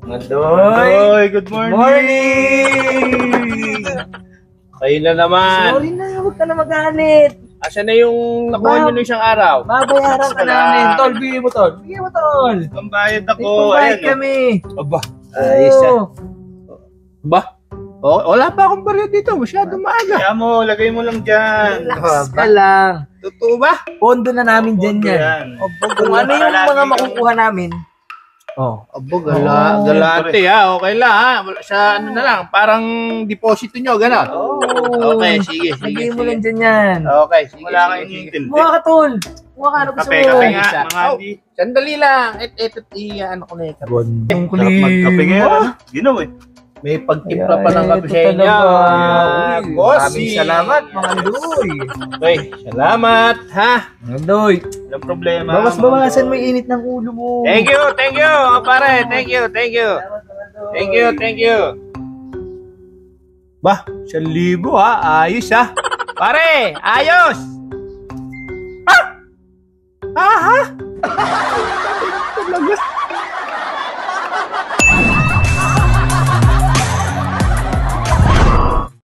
Mandoy! Good morning! Morning! Kayo na naman. Sorry na, huwag ka na magalit. Asa na yung nakuha nyo nung isang araw? Babayaran ka namin. Tol, bigyan mo, Tol. Bigyan mo, Tol. Pambayad May ako. pambayad Ayan, kami. Aba, Ayos ah. ba? Oh, wala pa akong barya dito. Masyadong maaga. Kaya mo, lagay mo lang dyan. Relax ka lang. Totoo ba? Pondo na namin dyan Pondo yan. yan. Kung ano yung mga makukuha namin. Abo, galante ha. Okay lang ha. Sa ano na lang, parang deposito nyo, gano'n. Okay, sige. Lagay mo lang dyan yan. Okay, sige. Wala kayong intindi. Mukha ka, Tol. Mukha ka, ano gusto mo? Kape nga, mga hindi. Sandali lang. Ito, ano ko na ito. Yung kulit. Magkape ngayon, Ginaw eh. May pagtimpla pa ng kape sa inyo. Boss. Maraming salamat, mga Doy. Okay, salamat ha. Mga Doy. Walang problema. Bawas-bawasan mo yung init ng ulo mo. Thank you, pare. Thank you. Thank you. Bah, 1,000 ha. Ayos ha. Pare, ayos.